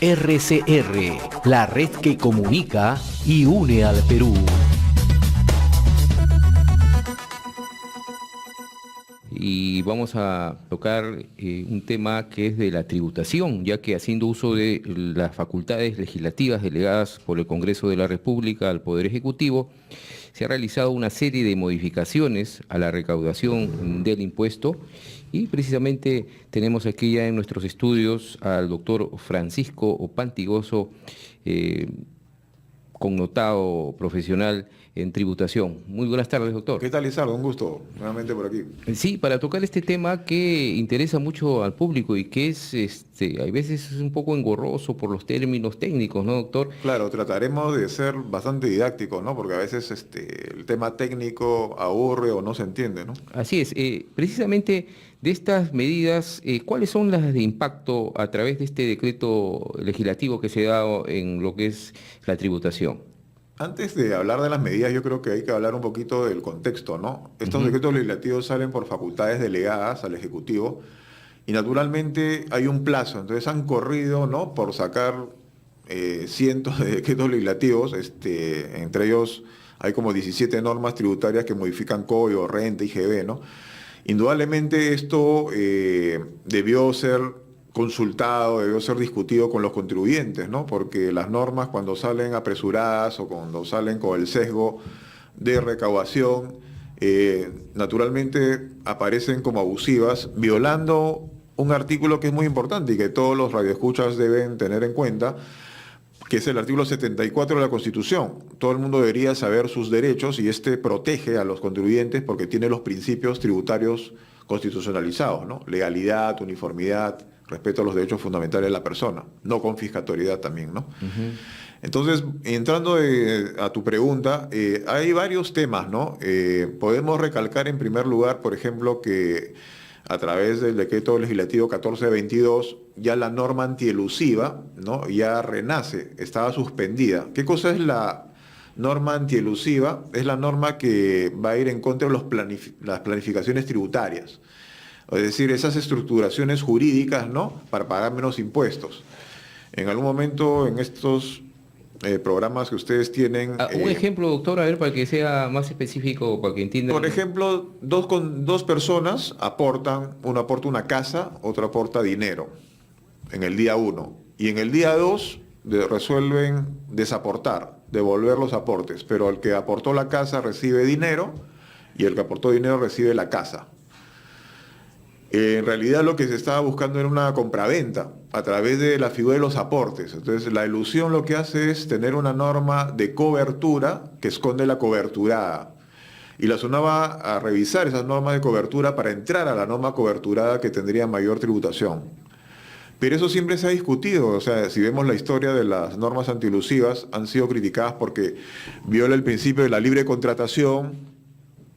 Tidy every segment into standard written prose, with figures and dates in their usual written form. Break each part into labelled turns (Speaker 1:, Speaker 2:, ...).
Speaker 1: RCR, la red que comunica y une al Perú. Y vamos a tocar un tema que es de la tributación, ya que haciendo uso de las facultades legislativas delegadas por el Congreso de la República al Poder Ejecutivo, se ha realizado una serie de modificaciones a la recaudación del impuesto y precisamente tenemos aquí ya en nuestros estudios al doctor Francisco Opantigoso, connotado profesional en tributación. Muy buenas tardes, doctor.
Speaker 2: ¿Qué tal, Lizardo? Un gusto nuevamente por aquí.
Speaker 1: Sí, para tocar este tema que interesa mucho al público y que es, hay veces es un poco engorroso por los términos técnicos, ¿no, doctor?
Speaker 2: Claro, trataremos de ser bastante didácticos, ¿no? Porque a veces el tema técnico aburre o no se entiende, ¿no?
Speaker 1: Así es. Precisamente de estas medidas, ¿cuáles son las de impacto a través de este decreto legislativo que se ha dado en lo que es la tributación?
Speaker 2: Antes de hablar de las medidas, yo creo que hay que hablar un poquito del contexto, ¿no? Estos decretos legislativos salen por facultades delegadas al Ejecutivo y naturalmente hay un plazo, entonces han corrido, ¿no? Por sacar cientos de decretos legislativos, entre ellos hay como 17 normas tributarias que modifican código, renta, IGB, ¿no? Indudablemente esto debió ser consultado, debió ser discutido con los contribuyentes, ¿no? Porque las normas cuando salen apresuradas o cuando salen con el sesgo de recaudación, naturalmente aparecen como abusivas, violando un artículo que es muy importante y que todos los radioescuchas deben tener en cuenta, que es el artículo 74 de la Constitución. Todo el mundo debería saber sus derechos y protege a los contribuyentes porque tiene los principios tributarios constitucionalizados, ¿no? Legalidad, uniformidad, respeto a los derechos fundamentales de la persona, no confiscatoriedad también, ¿no? Entonces, entrando a tu pregunta, hay varios temas, ¿no? Podemos recalcar en primer lugar, por ejemplo, que a través del decreto legislativo 1422, ya la norma antielusiva, ¿no? Ya renace, estaba suspendida. ¿Qué cosa es la norma antielusiva? Es la norma que va a ir en contra de las planificaciones tributarias. Es decir, esas estructuraciones jurídicas, ¿no? Para pagar menos impuestos. En algún momento en estos programas que ustedes tienen...
Speaker 1: un ejemplo, doctor, a ver, para que sea más específico, para que entiendan.
Speaker 2: Por ejemplo, dos personas aportan, uno aporta una casa, otro aporta dinero en el día 1. Y en el día 2 resuelven desaportar, devolver los aportes. Pero el que aportó la casa recibe dinero y el que aportó dinero recibe la casa. En realidad lo que se estaba buscando era una compraventa a través de la figura de los aportes. Entonces la elusión lo que hace es tener una norma de cobertura que esconde la coberturada. Y la SUNAT va a revisar esas normas de cobertura para entrar a la norma coberturada que tendría mayor tributación. Pero eso siempre se ha discutido. O sea, si vemos la historia de las normas antielusivas, han sido criticadas porque viola el principio de la libre contratación,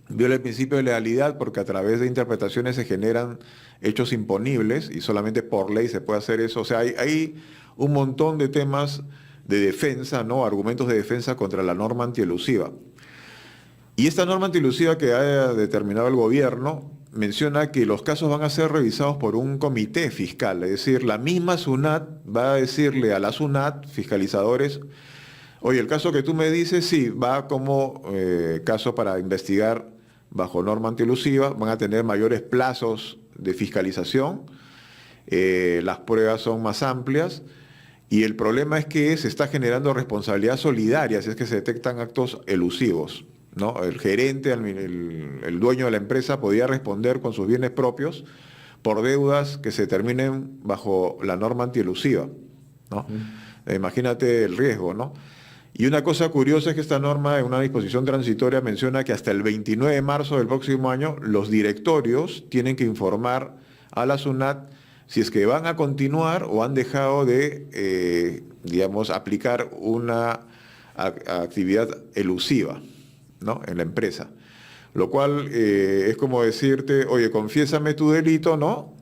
Speaker 2: viola el principio de legalidad porque a través de interpretaciones se generan hechos imponibles y solamente por ley se puede hacer eso. O sea, hay un montón de temas de defensa, ¿no? Argumentos de defensa contra la norma antielusiva. Y esta norma antielusiva que ha determinado el gobierno menciona que los casos van a ser revisados por un comité fiscal, es decir, la misma SUNAT va a decirle a la SUNAT, fiscalizadores, oye, el caso que tú me dices, sí, va como caso para investigar bajo norma antielusiva, van a tener mayores plazos de fiscalización, las pruebas son más amplias y el problema es que se está generando responsabilidad solidaria si es que se detectan actos elusivos, ¿no? El gerente, el dueño de la empresa podía responder con sus bienes propios por deudas que se determinen bajo la norma antielusiva, ¿no? Imagínate el riesgo, ¿no? Y una cosa curiosa es que esta norma, en una disposición transitoria, menciona que hasta el 29 de marzo del próximo año los directorios tienen que informar a la SUNAT si es que van a continuar o han dejado de, aplicar una actividad elusiva, ¿no? En la empresa. Lo cual es como decirte, oye, confiésame tu delito, ¿no?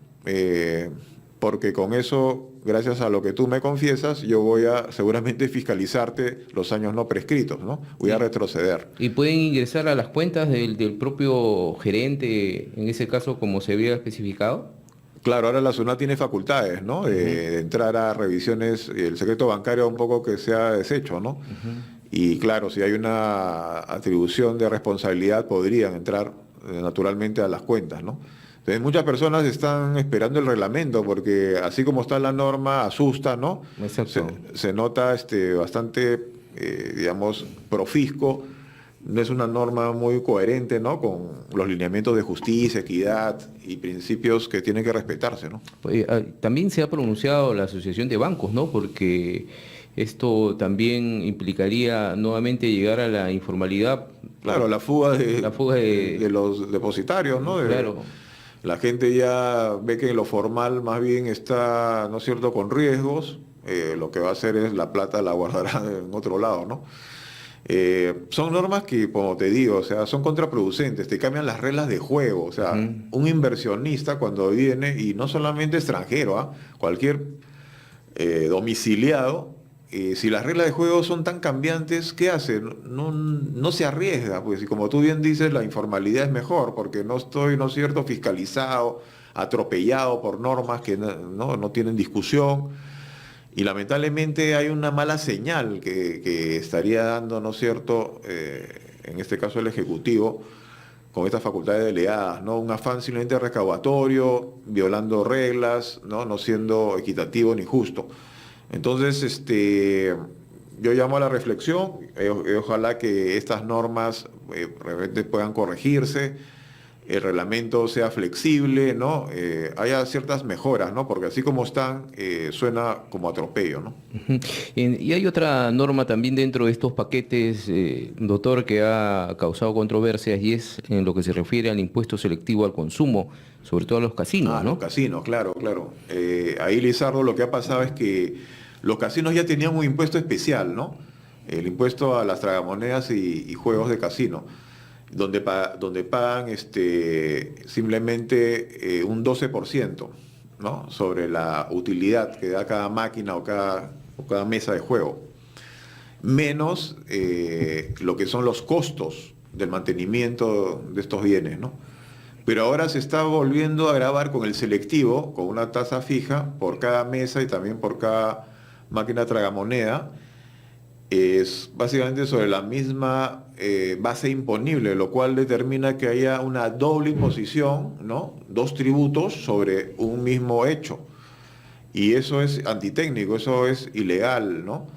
Speaker 2: Porque con eso, gracias a lo que tú me confiesas, yo voy a seguramente fiscalizarte los años no prescritos, ¿no? Voy a retroceder.
Speaker 1: ¿Y pueden ingresar a las cuentas del propio gerente, en ese caso, como se había especificado?
Speaker 2: Claro, ahora la SUNAT tiene facultades, ¿no? De entrar a revisiones, el secreto bancario un poco que se ha deshecho, ¿no? Y claro, si hay una atribución de responsabilidad, podrían entrar naturalmente a las cuentas, ¿no? Entonces muchas personas están esperando el reglamento porque así como está la norma, asusta, ¿no?
Speaker 1: Exacto.
Speaker 2: Se nota bastante, digamos, profisco. No es una norma muy coherente, ¿no? Con los lineamientos de justicia, equidad y principios que tienen que respetarse, ¿no?
Speaker 1: También se ha pronunciado la Asociación de Bancos, ¿no? Porque esto también implicaría nuevamente llegar a la informalidad.
Speaker 2: Claro, la fuga
Speaker 1: de
Speaker 2: de los depositarios, ¿no?
Speaker 1: Claro.
Speaker 2: La gente ya ve que lo formal más bien está, ¿no es cierto?, con riesgos. Lo que va a hacer es la plata la guardará en otro lado, ¿no? Son normas que, como te digo, o sea, son contraproducentes, te cambian las reglas de juego. O sea, un inversionista cuando viene, y no solamente extranjero, cualquier domiciliado, si las reglas de juego son tan cambiantes, ¿qué hace? No se arriesga, pues, y como tú bien dices, la informalidad es mejor, porque no estoy, ¿no es cierto?, fiscalizado, atropellado por normas que no tienen discusión. Y lamentablemente hay una mala señal que estaría dando, ¿no es cierto?, en este caso el Ejecutivo, con estas facultades delegadas, ¿no? Un afán simplemente recaudatorio, violando reglas, no siendo equitativo ni justo. Entonces, yo llamo a la reflexión, ojalá que estas normas realmente puedan corregirse, el reglamento sea flexible, ¿no? Haya ciertas mejoras, ¿no? Porque así como están, suena como atropello, ¿no?
Speaker 1: Ujú. Y hay otra norma también dentro de estos paquetes, doctor, que ha causado controversias, y es en lo que se refiere al impuesto selectivo al consumo, sobre todo a los casinos, ¿no?
Speaker 2: Los casinos, claro. Ahí, Lizardo, lo que ha pasado es que los casinos ya tenían un impuesto especial, ¿no? El impuesto a las tragamonedas y juegos de casino, donde pagan simplemente un 12%, ¿no?, sobre la utilidad que da cada máquina o cada mesa de juego, menos lo que son los costos del mantenimiento de estos bienes, ¿no? Pero ahora se está volviendo a grabar con el selectivo, con una tasa fija por cada mesa y también por cada máquina tragamoneda. Es básicamente sobre la misma base imponible, lo cual determina que haya una doble imposición, ¿no? Dos tributos sobre un mismo hecho. Y eso es antitécnico, eso es ilegal, ¿no?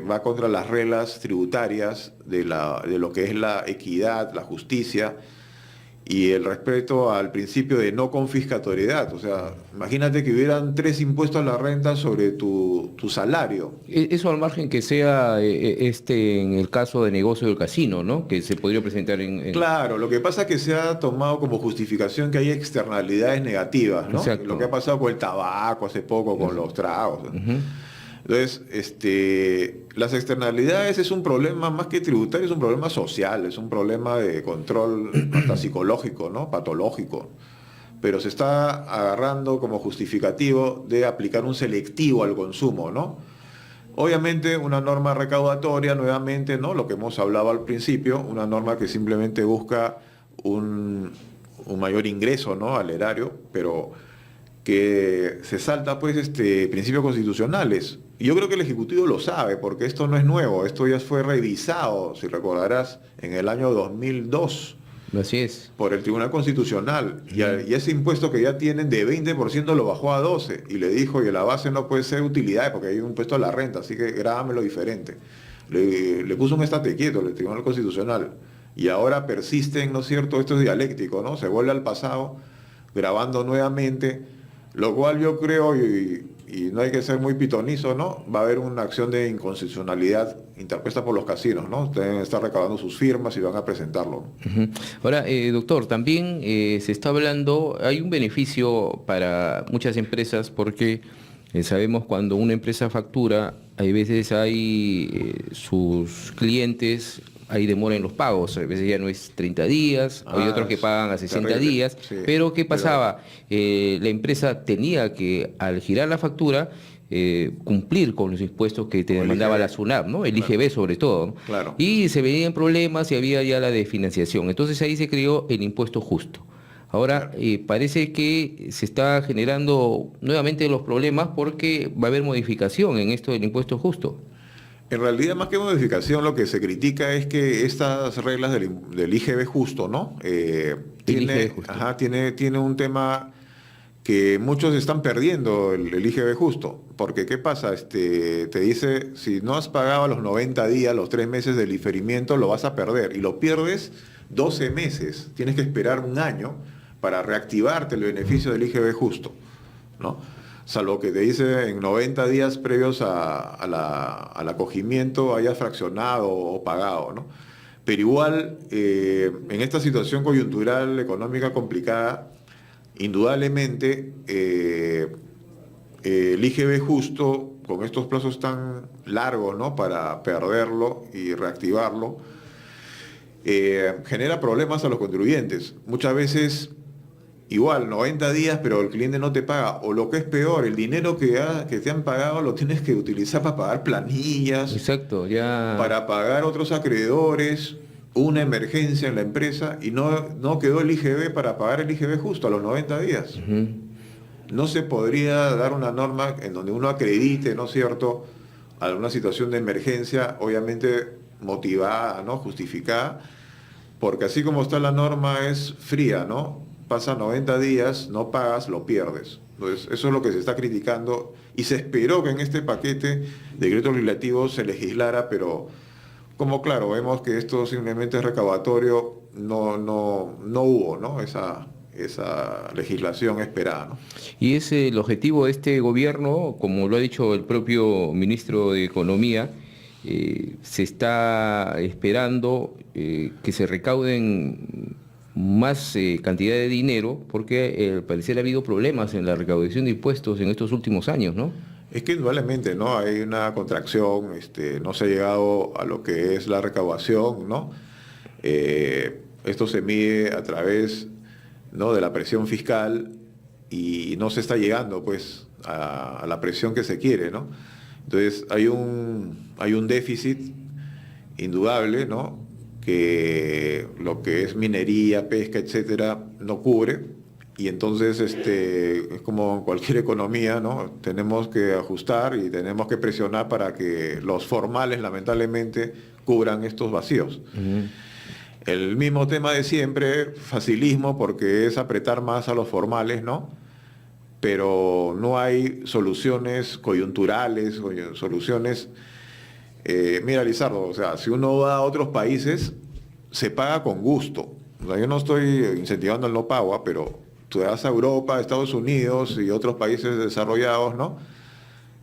Speaker 2: Va contra las reglas tributarias de lo que es la equidad, la justicia y el respeto al principio de no confiscatoriedad. O sea, imagínate que hubieran 3 impuestos a la renta sobre tu salario.
Speaker 1: Eso al margen que sea en el caso de negocio del casino, ¿no? Que se podría presentar
Speaker 2: Claro, lo que pasa es que se ha tomado como justificación que hay externalidades negativas, ¿no?
Speaker 1: Exacto.
Speaker 2: Lo que ha pasado con el tabaco hace poco, con los tragos. Entonces, las externalidades es un problema más que tributario, es un problema social, es un problema de control hasta psicológico, ¿no? Patológico. Pero se está agarrando como justificativo de aplicar un selectivo al consumo, ¿no? Obviamente una norma recaudatoria, nuevamente, ¿no?, lo que hemos hablado al principio, una norma que simplemente busca un mayor ingreso, ¿no?, al erario, pero que se salta, pues, principios constitucionales. Y yo creo que el Ejecutivo lo sabe, porque esto no es nuevo, esto ya fue revisado, si recordarás, en el año 2002.
Speaker 1: Así es.
Speaker 2: Por el Tribunal Constitucional. Y ese impuesto que ya tienen de 20% lo bajó a 12%. Y le dijo, y la base no puede ser utilidades, porque hay un impuesto a la renta, así que grábamelo diferente. Le puso un estate quieto el Tribunal Constitucional. Y ahora persisten, ¿no es cierto? Esto es dialéctico, ¿no? Se vuelve al pasado, grabando nuevamente, lo cual yo creo, y no hay que ser muy pitonizo, ¿no?, va a haber una acción de inconstitucionalidad interpuesta por los casinos, ¿no? Deben estar recaudando sus firmas y van a presentarlo.
Speaker 1: Ahora, doctor, también se está hablando, hay un beneficio para muchas empresas porque sabemos cuando una empresa factura, hay veces sus clientes, hay demora en los pagos, a veces ya no es 30 días, hay otros que pagan a 60
Speaker 2: terrible.
Speaker 1: días,
Speaker 2: Sí,
Speaker 1: pero ¿qué pasaba? La empresa tenía que, al girar la factura, cumplir con los impuestos que te demandaba la SUNAT, ¿no? El IGB sobre todo, ¿no?
Speaker 2: Claro.
Speaker 1: Y se venían problemas y había ya la desfinanciación. Entonces ahí se creó el impuesto justo. Ahora, parece que se está generando nuevamente los problemas porque va a haber modificación en esto del impuesto justo.
Speaker 2: En realidad, más que modificación, lo que se critica es que estas reglas del IGB justo, ¿no?
Speaker 1: El IGB justo.
Speaker 2: Tiene un tema que muchos están perdiendo el IGB justo. Porque, ¿qué pasa? Te dice, si no has pagado los 90 días, los 3 meses del diferimiento, lo vas a perder. Y lo pierdes 12 meses. Tienes que esperar un año para reactivarte el beneficio del IGB justo, ¿no? Salvo que te dice en 90 días previos al acogimiento hayas fraccionado o pagado, ¿no? Pero igual, en esta situación coyuntural económica complicada, indudablemente el IGB justo, con estos plazos tan largos, ¿no?, para perderlo y reactivarlo, genera problemas a los contribuyentes. Muchas veces, igual, 90 días, pero el cliente no te paga. O lo que es peor, el dinero que te han pagado lo tienes que utilizar para pagar planillas,
Speaker 1: Exacto, ya.
Speaker 2: para pagar otros acreedores, una emergencia en la empresa, y no quedó el IGB para pagar el IGB justo a los 90 días.
Speaker 1: Ujú.
Speaker 2: No se podría dar una norma en donde uno acredite, ¿no es cierto?, alguna situación de emergencia, obviamente motivada, ¿no?, justificada, porque así como está la norma es fría, ¿no? Pasa 90 días, no pagas, lo pierdes. Entonces, eso es lo que se está criticando, y se esperó que en este paquete de decretos legislativos se legislara, pero como claro, vemos que esto simplemente es recaudatorio, no hubo, ¿no?, esa legislación esperada, ¿no?
Speaker 1: Y es el objetivo de este gobierno, como lo ha dicho el propio ministro de Economía, se está esperando que se recauden más cantidad de dinero, porque al parecer ha habido problemas en la recaudación de impuestos en estos últimos años, ¿no?
Speaker 2: Es que indudablemente, ¿no?, hay una contracción, no se ha llegado a lo que es la recaudación, ¿no? Esto se mide a través, ¿no?, de la presión fiscal, y no se está llegando, pues, a la presión que se quiere, ¿no? Entonces hay un déficit indudable, ¿no?, que lo que es minería, pesca, etcétera, no cubre. Y entonces es como en cualquier economía, ¿no?, tenemos que ajustar y tenemos que presionar para que los formales, lamentablemente, cubran estos vacíos.
Speaker 1: Ujú.
Speaker 2: El mismo tema de siempre, facilismo, porque es apretar más a los formales, ¿no? Pero no hay soluciones coyunturales, soluciones. Mira, Lizardo, o sea, si uno va a otros países, se paga con gusto. O sea, yo no estoy incentivando el no pago, pero tú vas a Europa, a Estados Unidos y otros países desarrollados, ¿no?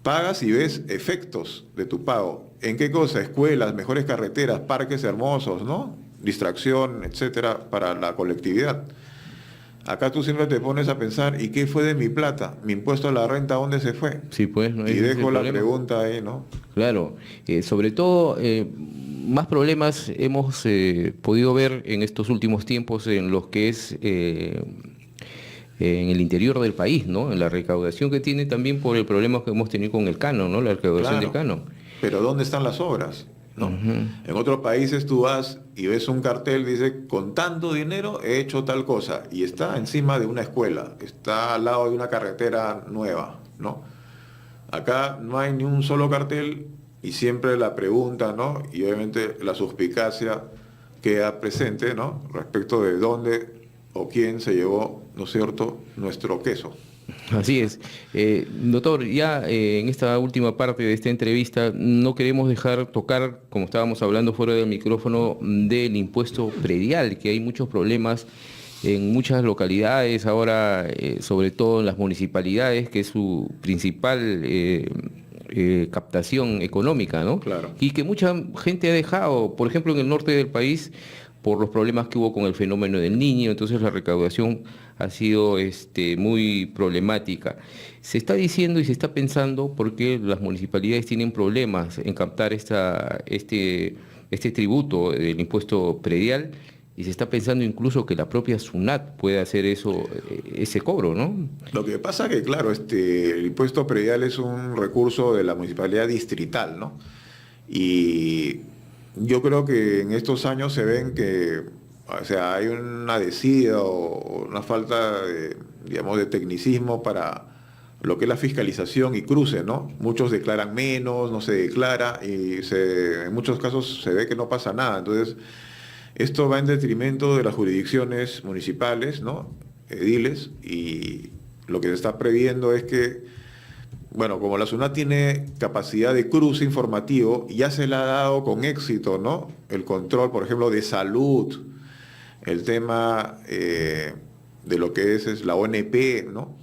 Speaker 2: Pagas y ves efectos de tu pago. ¿En qué cosa? Escuelas, mejores carreteras, parques hermosos, ¿no? Distracción, etcétera, para la colectividad. Acá tú siempre te pones a pensar, ¿y qué fue de mi plata? ¿Mi impuesto a la renta dónde se fue?
Speaker 1: Sí, pues, no,
Speaker 2: Y
Speaker 1: ese es el
Speaker 2: dejo la
Speaker 1: problema.
Speaker 2: pregunta ahí, ¿no?
Speaker 1: Claro, sobre todo, más problemas hemos podido ver en estos últimos tiempos en los que es en el interior del país, ¿no? En la recaudación que tiene también por el problema que hemos tenido con el canon, ¿no? La recaudación del
Speaker 2: Claro.
Speaker 1: canon.
Speaker 2: Pero ¿dónde están las obras? ¿No?
Speaker 1: Ujú.
Speaker 2: En otros países tú vas y ves un cartel, dice, con tanto dinero he hecho tal cosa, y está encima de una escuela, está al lado de una carretera nueva, ¿no? Acá no hay ni un solo cartel, y siempre la pregunta, ¿no?, y obviamente la suspicacia queda presente, ¿no?, respecto de dónde o quién se llevó, ¿no es cierto?, nuestro queso.
Speaker 1: Así es. Doctor, ya en esta última parte de esta entrevista no queremos dejar tocar, como estábamos hablando fuera del micrófono, del impuesto predial, que hay muchos problemas en muchas localidades, ahora sobre todo en las municipalidades, que es su principal captación económica, ¿no?
Speaker 2: Claro.
Speaker 1: Y que mucha gente ha dejado, por ejemplo, en el norte del país, por los problemas que hubo con el fenómeno del Niño, entonces la recaudación ha sido muy problemática. Se está diciendo y se está pensando porque las municipalidades tienen problemas en captar este tributo del impuesto predial, y se está pensando incluso que la propia SUNAT puede hacer ese cobro, ¿no?
Speaker 2: Lo que pasa que, claro, el impuesto predial es un recurso de la municipalidad distrital, ¿no? Y yo creo que en estos años se ven que O sea, hay una desidia o una falta de, digamos, de tecnicismo para lo que es la fiscalización y cruce, ¿no? Muchos declaran menos, no se declara y en muchos casos se ve que no pasa nada. Entonces, esto va en detrimento de las jurisdicciones municipales, ¿no? Ediles, y lo que se está previendo es que, bueno, como la SUNAT tiene capacidad de cruce informativo, ya se le ha dado con éxito, ¿no? El control, por ejemplo, de salud, el tema de lo que es la ONP, ¿no?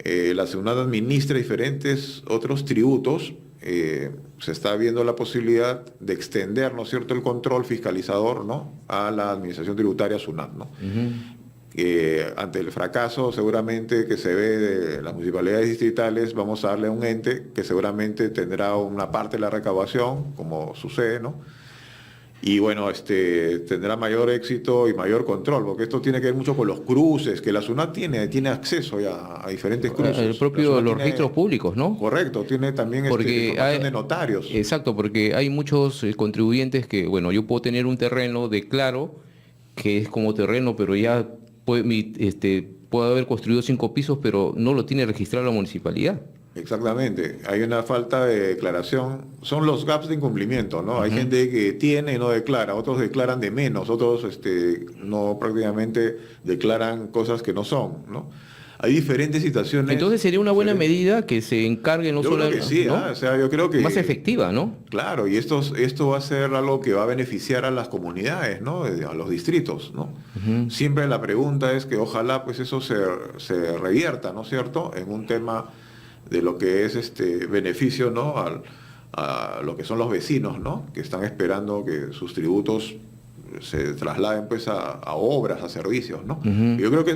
Speaker 2: La SUNAT administra diferentes otros tributos. Se está viendo la posibilidad de extender, ¿no es cierto?, el control fiscalizador, ¿no?, a la administración tributaria SUNAT, ¿no? Ante el fracaso seguramente que se ve de las municipalidades distritales, vamos a darle a un ente que seguramente tendrá una parte de la recaudación, como sucede, ¿no? Y bueno, tendrá mayor éxito y mayor control, porque esto tiene que ver mucho con los cruces, que la SUNAT tiene acceso ya a diferentes cruces.
Speaker 1: El propio, los registros públicos, ¿no?
Speaker 2: Correcto, tiene también información de notarios.
Speaker 1: Exacto, porque hay muchos contribuyentes que, bueno, yo puedo tener un terreno, declaro que es como terreno, pero ya puedo haber construido 5 pisos, pero no lo tiene registrado la municipalidad.
Speaker 2: Exactamente, hay una falta de declaración, son los gaps de incumplimiento, ¿no? Hay gente que tiene y no declara, otros declaran de menos, otros no prácticamente declaran cosas que no son, ¿no? Hay diferentes situaciones.
Speaker 1: Entonces sería una buena medida que se encargue no solo...
Speaker 2: Yo creo que sí, ¿no? O sea, yo creo que...
Speaker 1: Más efectiva, ¿no?
Speaker 2: Claro, y esto va a ser algo que va a beneficiar a las comunidades, ¿no? A los distritos, ¿no? Siempre la pregunta es que ojalá pues eso se revierta, ¿no es cierto?, en un tema de lo que es beneficio, ¿no?, a lo que son los vecinos, ¿no?, que están esperando que sus tributos se trasladen pues a obras, a servicios, ¿no? Yo creo que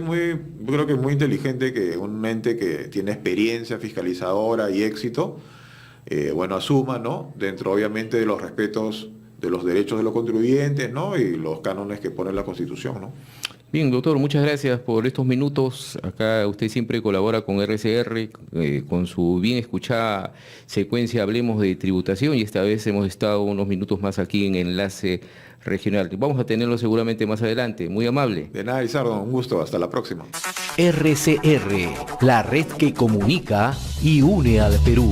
Speaker 2: es muy inteligente que un ente que tiene experiencia fiscalizadora y éxito, bueno, asuma, ¿no?, dentro obviamente de los respetos de los derechos de los contribuyentes, ¿no?, y los cánones que pone la Constitución, ¿no?
Speaker 1: Bien, doctor, muchas gracias por estos minutos. Acá usted siempre colabora con RCR, con su bien escuchada secuencia Hablemos de Tributación, y esta vez hemos estado unos minutos más aquí en Enlace Regional. Vamos a tenerlo seguramente más adelante. Muy amable.
Speaker 2: De nada, Izardo, un gusto. Hasta la próxima.
Speaker 3: RCR, la red que comunica y une al Perú.